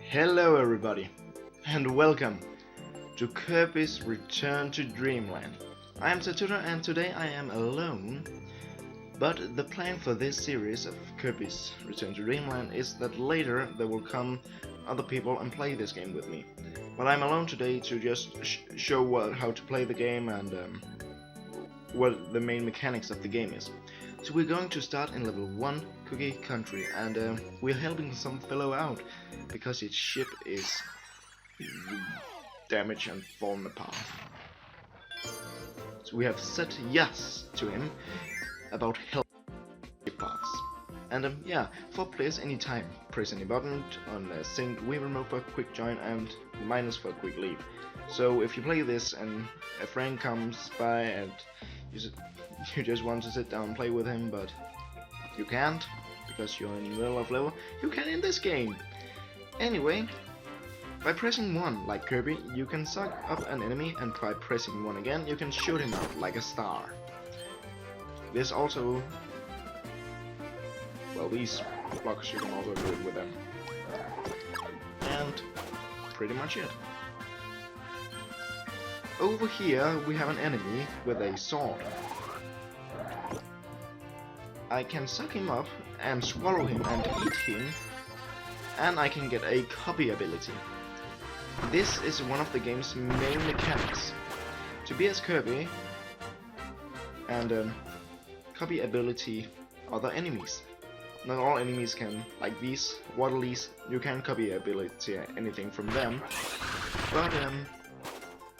Hello everybody, and welcome to Kirby's Return to Dreamland. I am Satuda and today I am alone, but the plan for this series of Kirby's Return to Dreamland is that later there will come other people and play this game with me. But I'm alone today to just show how to play the game and what the main mechanics of the game is. So we're going to start in level 1, Cookie Country, and we're helping some fellow out because his ship is damaged and fallen apart. So we have said yes to him about help ship parts. And yeah, for players anytime, press any button on sync, we remote for quick join and minus for quick leave. So if you play this and a friend comes by and you just want to sit down and play with him, but you can't because you're in the middle of level, you can in this game. Anyway, by pressing 1 like Kirby, you can suck up an enemy, and by pressing 1 again, you can shoot him out like a star. This also, well, these blocks you can also do it with them. And pretty much it. Over here we have an enemy with a sword. I can suck him up and swallow him and eat him, and I can get a copy ability. This is one of the game's main mechanics. To be as Kirby and copy ability other enemies. Not all enemies can, like these water leaves, you can copy ability anything from them, but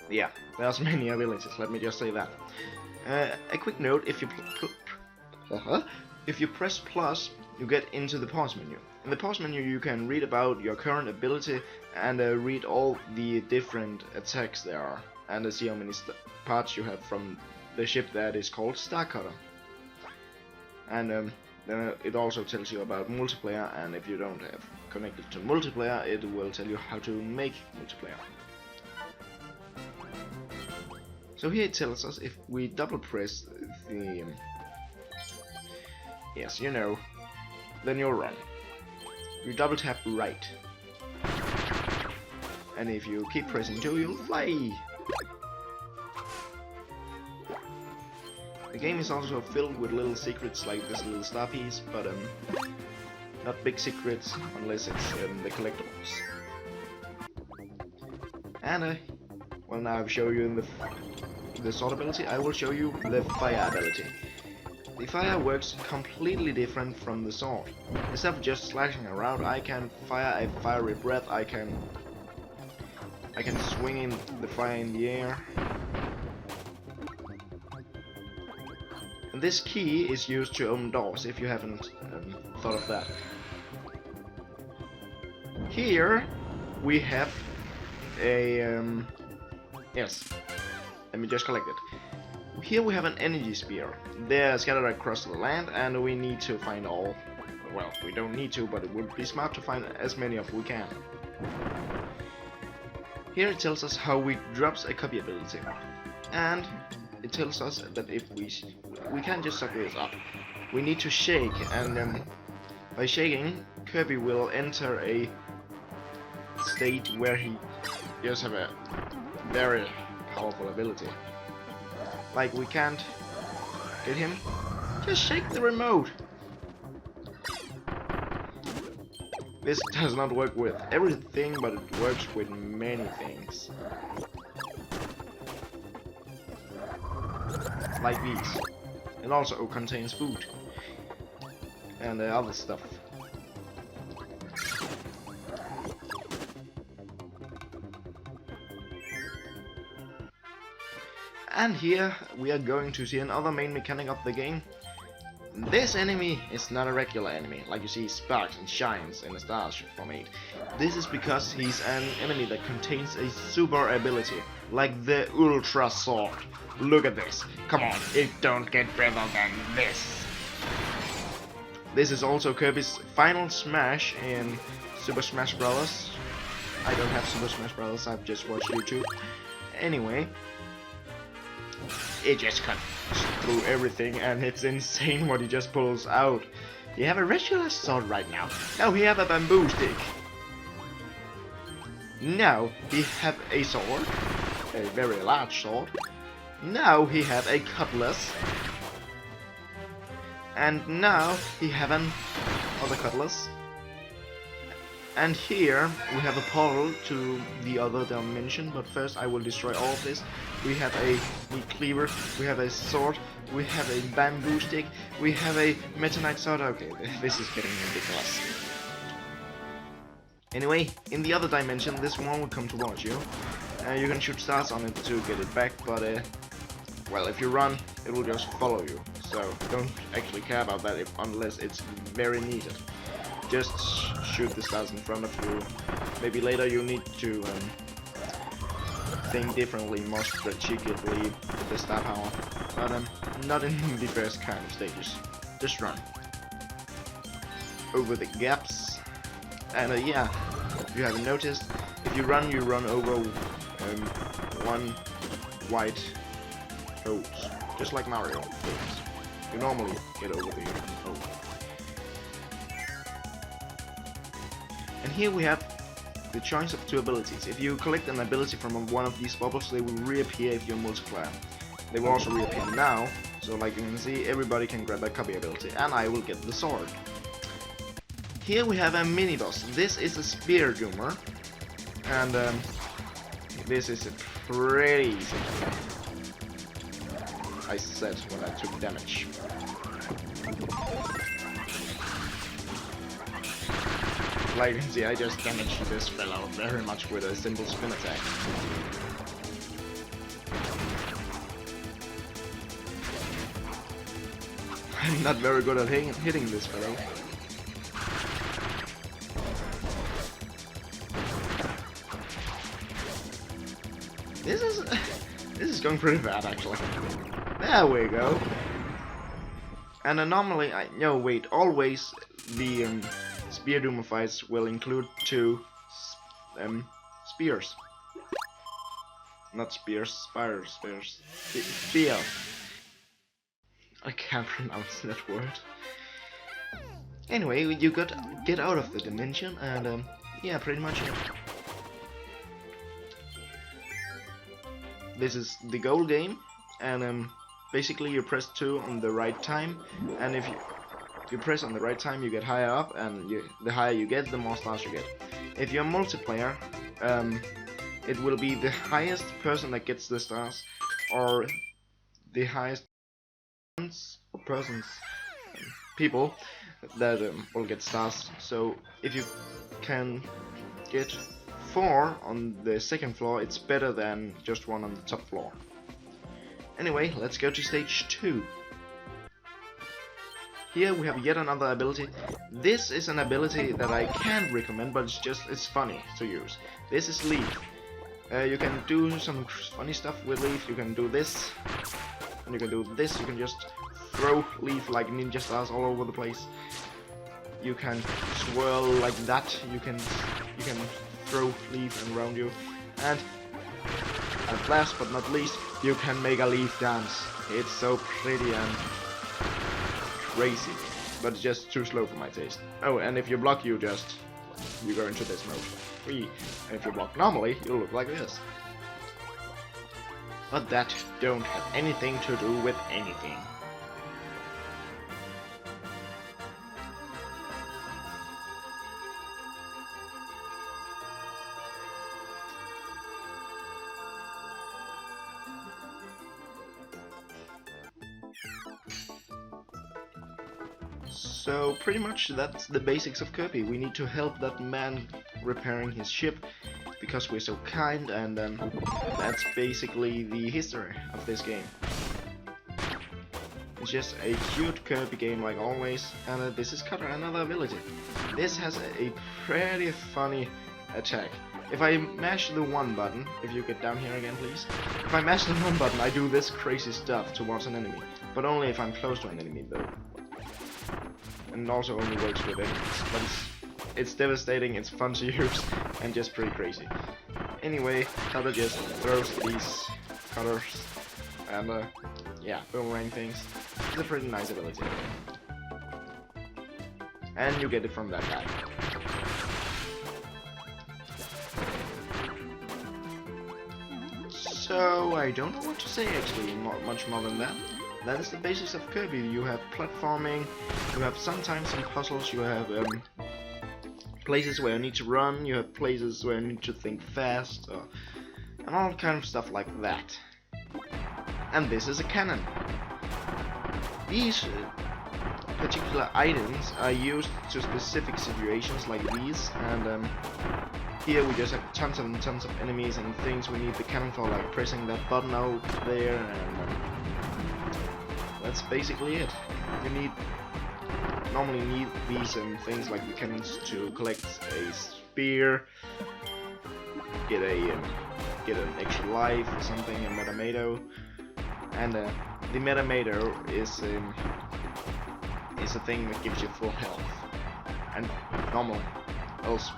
yeah, there's many abilities, let me just say that. A quick note, if you press plus, you get into the pause menu. In the pause menu you can read about your current ability and read all the different attacks there are, and see how many parts you have from the ship that is called Star Cutter. And then it also tells you about multiplayer, and if you don't have connected to multiplayer, it will tell you how to make multiplayer. So here it tells us if we double press the yes, you know, then you'll run. You double tap right, and if you keep pressing 2, you'll fly. The game is also filled with little secrets like this little star piece, but not big secrets unless it's the collectibles. And well, now I've shown you in the sword ability, I will show you the fire ability. The fire works completely different from the sword. Instead of just slashing around, I can fire a fiery breath. I can swing in the fire in the air. And this key is used to open doors, if you haven't thought of that. Here we have a yes. Let me just collect it. Here we have an energy spear. They're scattered across the land, and we need to find all. Well, we don't need to, but it would be smart to find as many as we can. Here it tells us how we drops a copy ability, and it tells us that if we can't just suck this up. We need to shake, and by shaking, Kirby will enter a state where he just have a very powerful ability. Like, we can't get him, just shake the remote. This does not work with everything, but it works with many things. Like these. It also contains food and other stuff. And here we are going to see another main mechanic of the game. This enemy is not a regular enemy, like you see sparks and shines in the stars format. This is because he's an enemy that contains a super ability, like the Ultra Sword. Look at this. Come on, it don't get better than this. This is also Kirby's final smash in Super Smash Bros. I don't have Super Smash Bros. I've just watched YouTube. Anyway, it just cuts through everything, and it's insane what he just pulls out. You have a regular sword right now. Now we have a bamboo stick. Now he have a sword, a very large sword. Now he have a cutlass. And now he have an other cutlass. And here we have a portal to the other dimension, but first I will destroy all of this. We have a meat cleaver, we have a sword, we have a bamboo stick, we have a metanite sword. Okay, this is getting ridiculous. Anyway, in the other dimension, this one will come towards you. You can shoot stars on it to get it back, but well, if you run, it will just follow you. So don't actually care about that unless it's very needed. Just shoot the stars in front of you. Maybe later you need to think differently, more strategically with the star power, but not in the first kind of stages. Just run over the gaps, and yeah, if you haven't noticed, if you run over one white hose, just like Mario games. You normally get over the hole. And here we have the choice of two abilities. If you collect an ability from one of these bubbles, they will reappear if you're multiplayer. They will also reappear now, so like you can see, everybody can grab a copy ability, and I will get the sword. Here we have a mini boss. This is a spear doomer, and this is a pretty easy. I said when I took damage. Like you can see, I just damaged this fellow very much with a simple spin attack. I'm not very good at hitting this fellow. This is going pretty bad actually. There we go. And normally, always the spear doomer fights will include two spears. Not spears, spears. Spear. I can't pronounce that word. Anyway, you get out of the dimension, and yeah, pretty much it. This is the goal game, and basically you press 2 on the right time, and if you press on the right time, you get higher up, and the higher you get, the more stars you get. If you're multiplayer, it will be the highest person that gets the stars, or the highest people that will get stars. So if you can get 4 on the second floor, it's better than just 1 on the top floor. Anyway, let's go to stage 2. Here we have yet another ability. This is an ability that I can't recommend, but it's funny to use. This is Leaf. You can do some funny stuff with Leaf. You can do this, and you can do this. You can just throw Leaf like ninja stars all over the place. You can swirl like that. You can throw Leaf around you, and at last but not least, you can make a Leaf dance. It's so pretty and crazy, but it's just too slow for my taste. Oh, and if you block, you go into this mode. And if you block normally, you look like this. But that don't have anything to do with anything. So pretty much that's the basics of Kirby. We need to help that man repairing his ship because we're so kind, and that's basically the history of this game. It's just a cute Kirby game like always, and this is Cutter, another ability. This has a pretty funny attack. If I mash the 1 button, if you get down here again please. If I mash the 1 button, I do this crazy stuff towards an enemy, but only if I'm close to an enemy though. And also only works with enemies, but it's devastating, it's fun to use, and just pretty crazy. Anyway, Cutter just throws these cutters, and yeah, boomerang things. It's a pretty nice ability. And you get it from that guy. So I don't know what to say actually, much more than that. That is the basics of Kirby. You have platforming, you have sometimes some puzzles, you have places where you need to run, you have places where you need to think fast, and all kind of stuff like that. And this is a cannon. These particular items are used to specific situations like these, and here we just have tons and tons of enemies and things we need the cannon for, like pressing that button out there, and that's basically it. You normally need these things like the cannons to collect a spear, get an extra life or something, a metamato, and the metamato is a thing that gives you full health, and normal else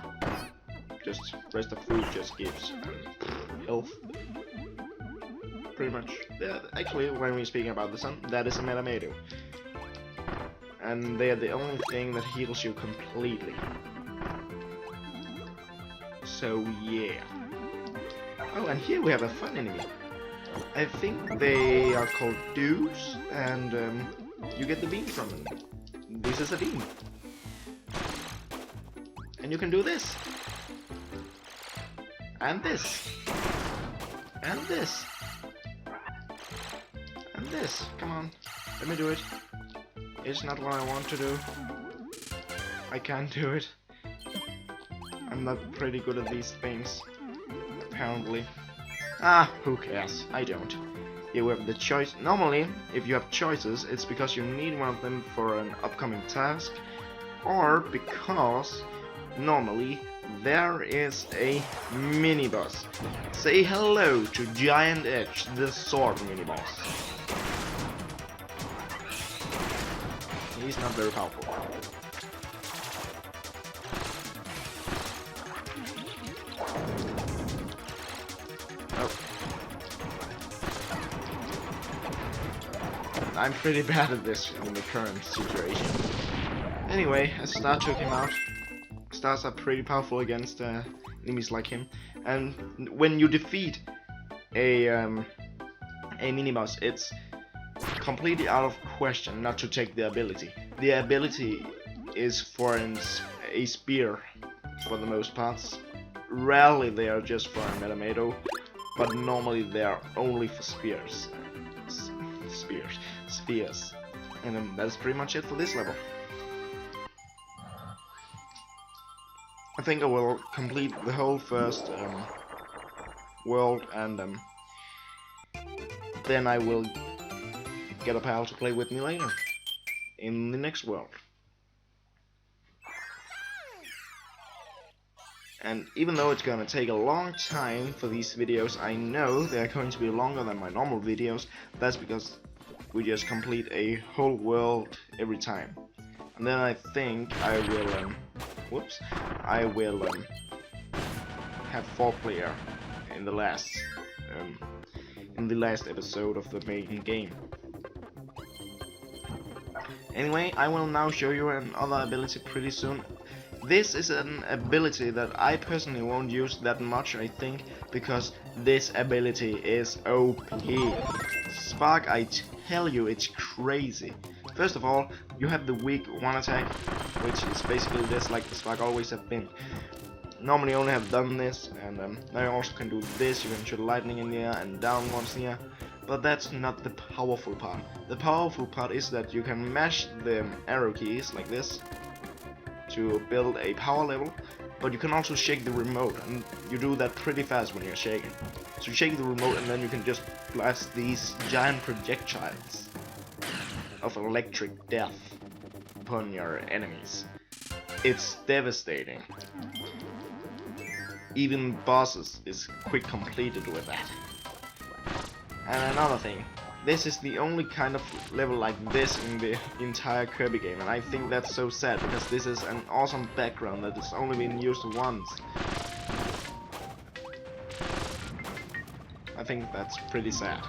just rest of food just gives health. Pretty much. Yeah, actually, when we're speaking about the sun, that is a metamato. And they are the only thing that heals you completely. So yeah. Oh, and here we have a fun enemy. I think they are called dudes, and you get the beam from them. This is a beam. And you can do this. And this. And this. And this. Come on. Let me do it. It's not what I want to do. I can't do it. I'm not pretty good at these things. Apparently. Ah, who cares? I don't. You have the choice. Normally, if you have choices, it's because you need one of them for an upcoming task, or because normally there is a mini-boss. Say hello to Giant Edge, the sword mini-boss. He's not very powerful. Oh. I'm pretty bad at this in the current situation. Anyway, a star took him out. Stars are pretty powerful against enemies like him, and when you defeat a mini-boss, it's completely out of question not to take the ability. The ability is for a spear for the most parts. Rarely they are just for a metamato, but normally they are only for spears. Spheres. And that's pretty much it for this level. I think I will complete the whole first world, and then I will get a pal to play with me later in the next world. And even though it's gonna take a long time for these videos, I know they're going to be longer than my normal videos. That's because we just complete a whole world every time. And then I think I will have 4-player in the last episode of the main game. Anyway, I will now show you another ability pretty soon. This is an ability that I personally won't use that much, I think, because this ability is OP. Spark, I tell you, it's crazy. First of all, you have the weak one attack, which is basically this, like the Spark always have been. Normally only have done this, and now you also can do this. You can shoot lightning in the air and downwards in the air, but that's not the powerful part. The powerful part is that you can mash the arrow keys like this to build a power level, but you can also shake the remote, and you do that pretty fast when you're shaking. So you shake the remote, and then you can just blast these giant projectiles of electric death upon your enemies. It's devastating. Even bosses is quick completed with that. And another thing, this is the only kind of level like this in the entire Kirby game, and I think that's so sad, because this is an awesome background that has only been used once. I think that's pretty sad.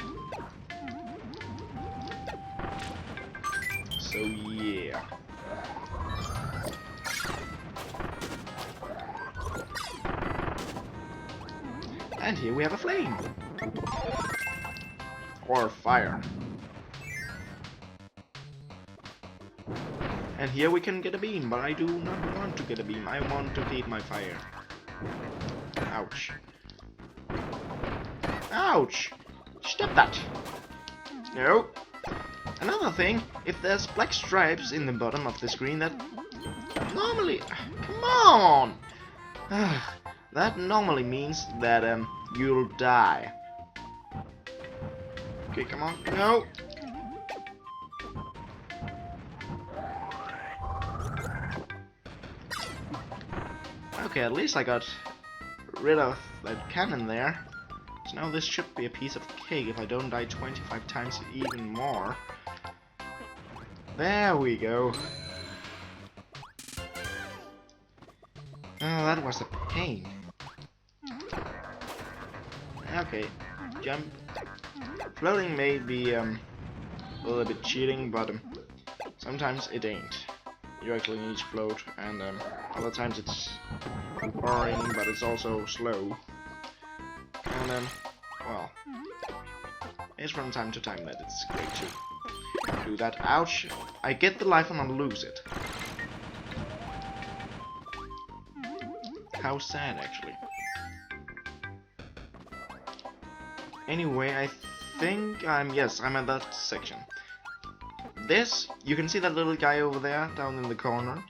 So yeah. And here we have a flame. Or fire. And here we can get a beam, but I do not want to get a beam. I want to keep my fire. Ouch. Ouch! Stop that! No. Another thing, if there's black stripes in the bottom of the screen, that normally... Come on! That normally means that you'll die. Okay, come on. No! Okay, at least I got rid of that cannon there. So now this should be a piece of cake if I don't die 25 times even more. There we go. Oh, that was a pain. Okay, jump. Floating may be a little bit cheating, but sometimes it ain't. You actually need to float, and other times it's boring, but it's also slow. And well, it's from time to time that it's great to do that. Ouch! I get the life and I lose it. How sad, actually. Anyway, I think I'm at that section. This, you can see that little guy over there, down in the corner.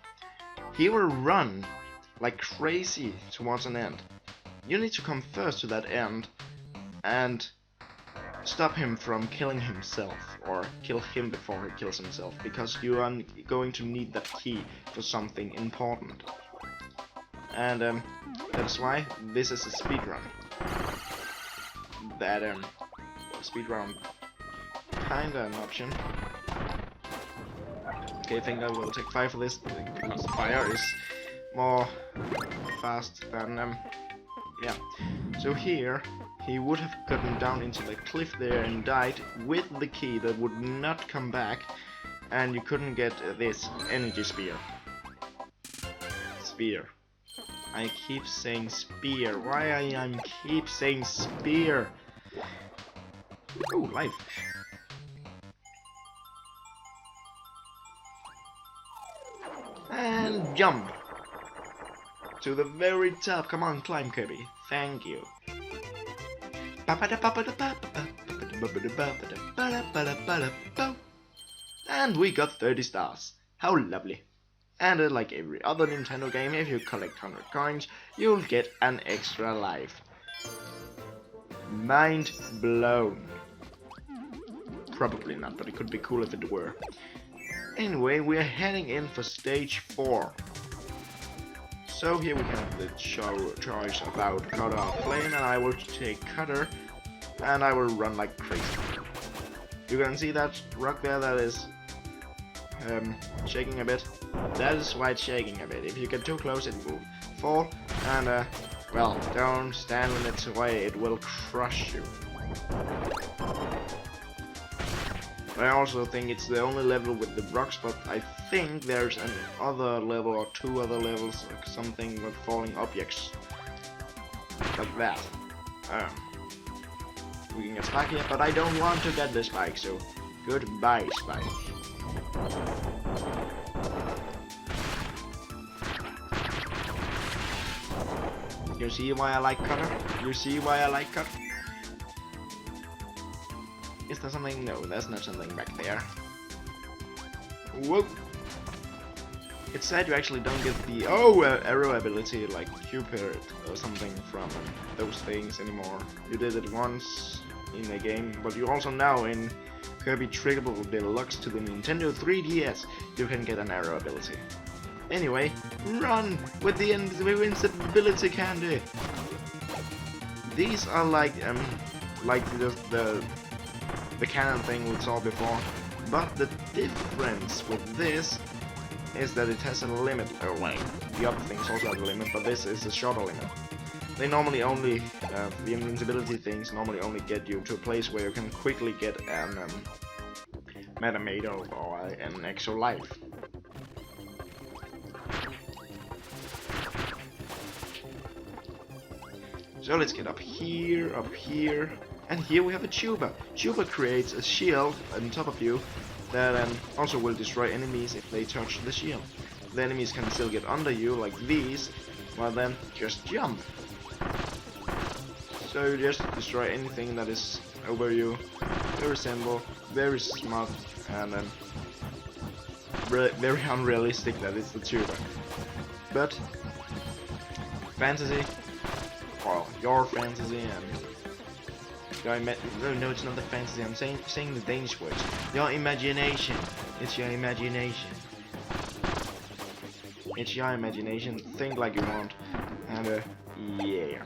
He will run like crazy towards an end. You need to come first to that end and stop him from killing himself, or kill him before he kills himself, because you are going to need that key for something important. And that's why this is a speedrun. That speedrun kinda an option. Okay, I think I will take 5 for this because fire is more fast than yeah. So here he would have gotten down into the cliff there and died with the key that would not come back, and you couldn't get this energy spear. Spear. I keep saying spear. Why I keep saying spear? Oh, life. And jump to the very top. Come on, climb, Kirby. Thank you. And we got 30 stars. How lovely. And like every other Nintendo game, if you collect 100 coins, you'll get an extra life. Mind blown. Probably not, but it could be cool if it were. Anyway, we are heading in for stage 4. So here we have the choice about Cutter or Flame, and I will take Cutter, and I will run like crazy. You can see that rock there that is shaking a bit. That is why it's shaking a bit. If you get too close, it will fall, and well, don't stand in its way, it will crush you. I also think it's the only level with the rocks, but I think there's another level or 2 other levels, like something with falling objects. Like that. We can get Spike here, but I don't want to get the Spike, so goodbye, Spike. You see why I like Cutter? You see why I like Cutter? Is there something? No, there's not something back there. Whoa! It said you actually don't get the arrow ability like Cupid or something from those things anymore. You did it once in a game, but you also now in Kirby Triggable Deluxe to the Nintendo 3DS you can get an arrow ability. Anyway, run with the invincibility candy. These are like just the cannon thing we saw before, but the difference with this is that it has a limit. Oh wait, the other things also have a limit, but this is a shorter limit. They normally only, the invincibility things normally only get you to a place where you can quickly get an Metamato or an extra life. So let's get up here, And here we have a tuba. Tuba creates a shield on top of you that also will destroy enemies if they touch the shield. The enemies can still get under you like these, while then just jump. So you just destroy anything that is over you. Very simple, very smart, and very unrealistic that it's the tuba. But fantasy, well, your fantasy and no, it's not the fantasy. I'm saying the Danish words. Your imagination. It's your imagination. It's your imagination. Think like you want, and yeah.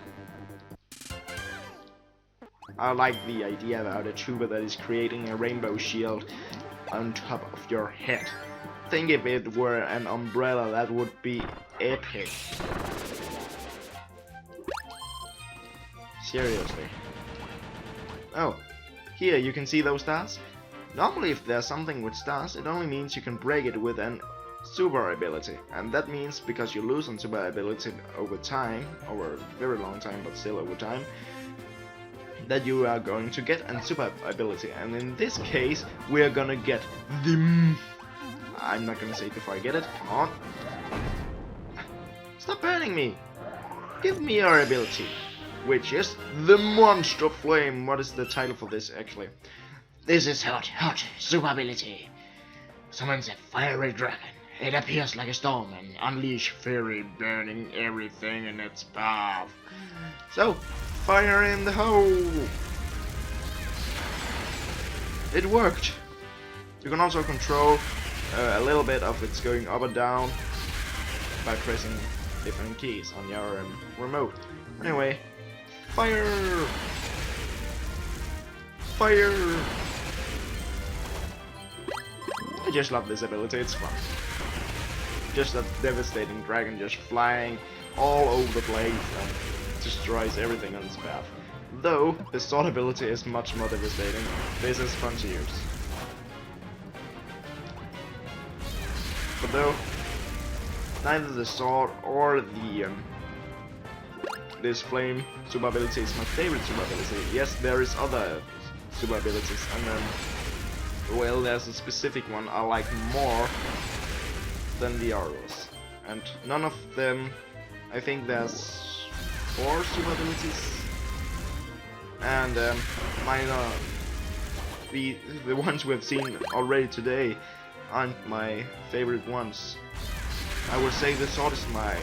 I like the idea about a tuba that is creating a rainbow shield on top of your head. Think if it were an umbrella, that would be epic. Seriously. Oh, here you can see those stars. Normally if there's something with stars, it only means you can break it with an super ability. And that means because you lose on super ability over time, over a very long time but still over time, that you are going to get a super ability. And in this case, we are gonna get the... I'm not gonna say it before I get it, come on. Stop burning me! Give me your ability. Which is the Monster Flame. What is the title for this actually? This is hot super ability. Summons a fiery dragon. It appears like a storm and unleash fury, burning everything in its path. So, fire in the hole. It worked. You can also control a little bit of its going up and down by pressing different keys on your remote. Anyway. Fire! Fire! I just love this ability, it's fun. Just a devastating dragon just flying all over the place and destroys everything on its path. Though, the sword ability is much more devastating, this is fun to use. But though, neither the sword or the this flame super ability is my favorite super ability. Yes, there is other super abilities, and well, there's a specific one I like more than the others. And none of them, I think there's 4 super abilities, and mine are the ones we've seen already today aren't my favorite ones. I would say the sword is my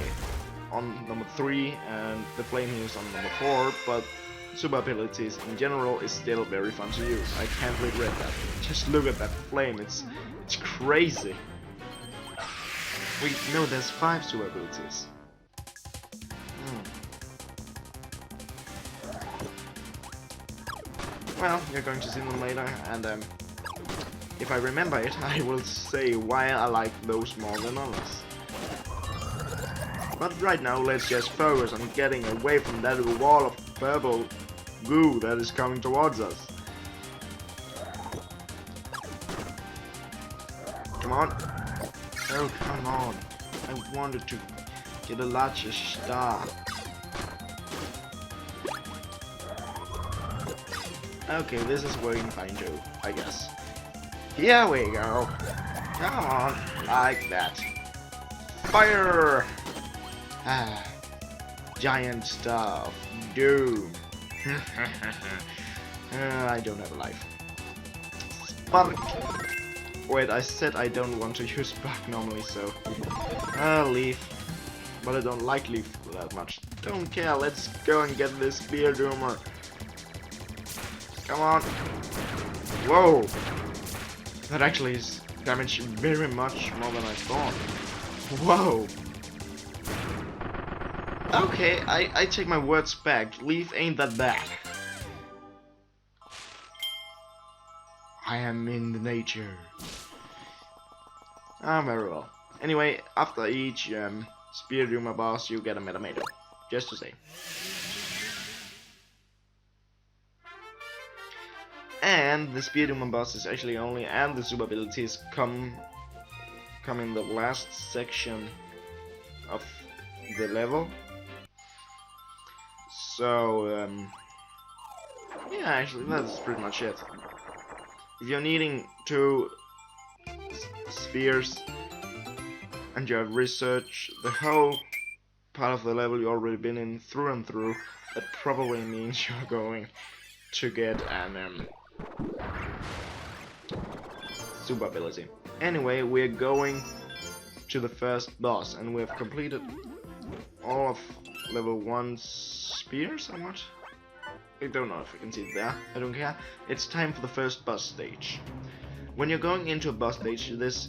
on number 3 and the flame here is on number 4, but super abilities in general is still very fun to use. I can't regret that. Just look at that flame, it's crazy. Wait, no, there's 5 super abilities. Well, you're going to see them later, and if I remember it, I will say why I like those more than others. But right now, let's just focus on getting away from that wall of purple goo that is coming towards us. Come on. Oh, come on. I wanted to get a larger star. Okay, this is working fine too, I guess. Here we go. Come on, like that. Fire! Ah, giant star of doom. I don't have a life. Spark. Wait, I said I don't want to use spark normally, so leaf. But I don't like leaf that much. Don't care. Let's go and get this spear doomer. Come on. Whoa. That actually is damaged very much more than I thought. Whoa. Okay, I take my words back. Leaf ain't that bad. I am in the nature. Ah, very well. Anyway, after each Spear Doomer boss, you get a Metamato. Just to say. And the Spear Doomer boss is actually only, and the super abilities come in the last section of the level. So yeah, actually, that's pretty much it. If you're needing 2 spheres and you have researched the whole part of the level you've already been in through and through, that probably means you're going to get an super ability. Anyway, we're going to the first boss, and we have completed all of level 1 spears or not? I don't know if you can see it there, I don't care. It's time for the first boss stage. When you're going into a boss stage, this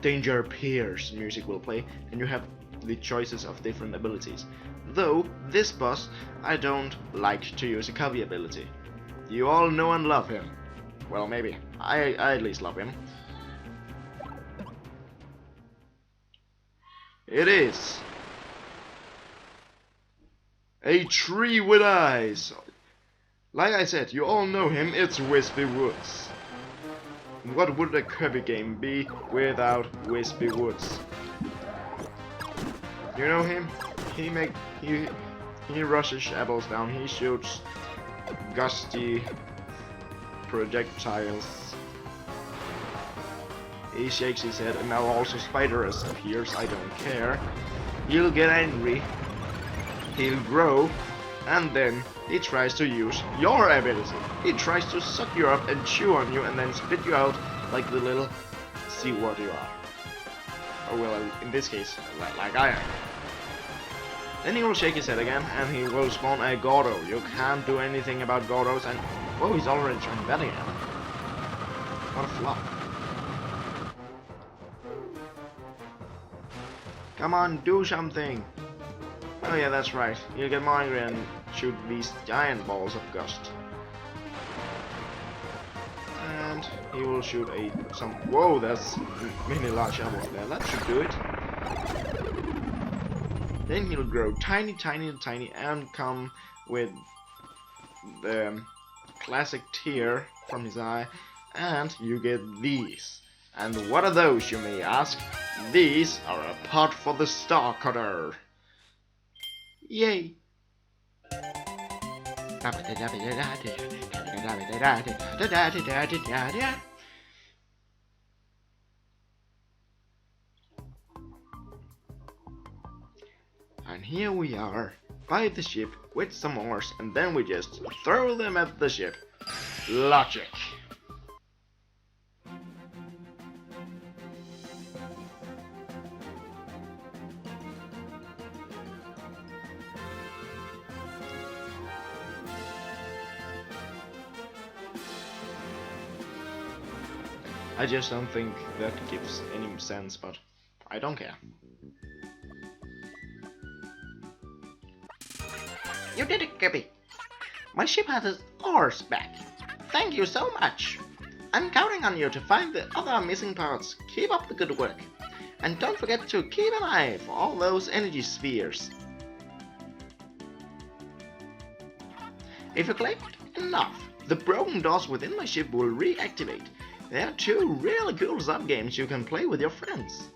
Danger Appears music will play, and you have the choices of different abilities. Though, this boss, I don't like to use a Kirby ability. You all know and love him. Well, maybe. I at least love him. It is a tree with eyes. Like I said, you all know him, it's Wispy Woods. What would a Kirby game be without Wispy Woods? You know him? He rushes apples down, he shoots gusty projectiles. He shakes his head, and now also Spiderus appears, I don't care. He'll get angry, he'll grow, and then he tries to use your ability. He tries to suck you up and chew on you and then spit you out like the little seawater you are. Or well, in this case, like I am. Then he will shake his head again, and he will spawn a Gordo. You can't do anything about Gordos, and... whoa, he's already trying that again. What a flop. Come on, do something! Oh yeah, that's right. You'll get more angry and shoot these giant balls of gust. And he will shoot some... whoa, that's many large apples there. That should do it. Then he'll grow tiny and come with the classic tear from his eye, and you get these. And what are those, you may ask? These are a pot for the Star Cutter. Yay! And here we are, by the ship, with some ores, and then we just throw them at the ship. Logic! I just don't think that gives any sense, but I don't care. You did it, Kirby. My ship has its ores back. Thank you so much. I'm counting on you to find the other missing parts. Keep up the good work. And don't forget to keep an eye for all those energy spheres. If you collect enough, the broken doors within my ship will reactivate. There are 2 really cool sub-games you can play with your friends.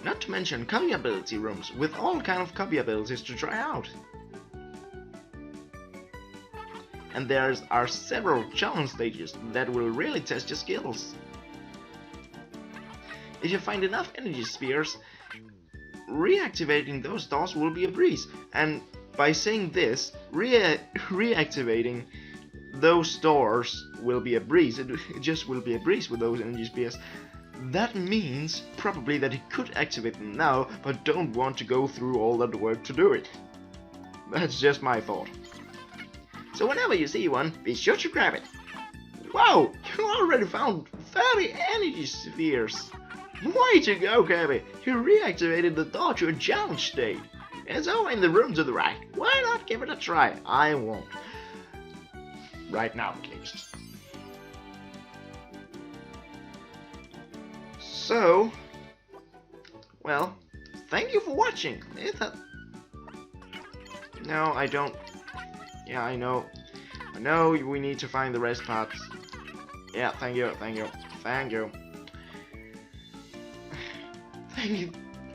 Not to mention Kirby ability rooms with all kind of Kirby abilities to try out. And there are several challenge stages that will really test your skills. If you find enough energy spheres, reactivating those doors will be a breeze. And by saying this, reactivating those doors will be a breeze. It just will be a breeze with those energy spheres. That means probably that he could activate them now, but don't want to go through all that work to do it. That's just my thought. So whenever you see one, be sure to grab it. Wow, you already found 30 energy spheres. Way to go, Kirby! You reactivated the door to a challenge state. It's over in the room to the right. Why not give it a try? I won't. Right now, at least. So, well, thank you for watching. No, I don't. Yeah, I know. I know we need to find the rest parts. Yeah, thank you. Thank you.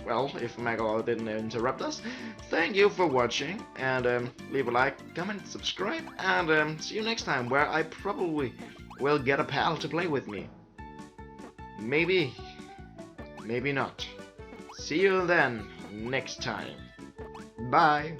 well, if Magalo didn't interrupt us. Thank you for watching, and leave a like, comment, subscribe, and see you next time, where I probably will get a pal to play with me. Maybe, maybe not. See you then next time. Bye.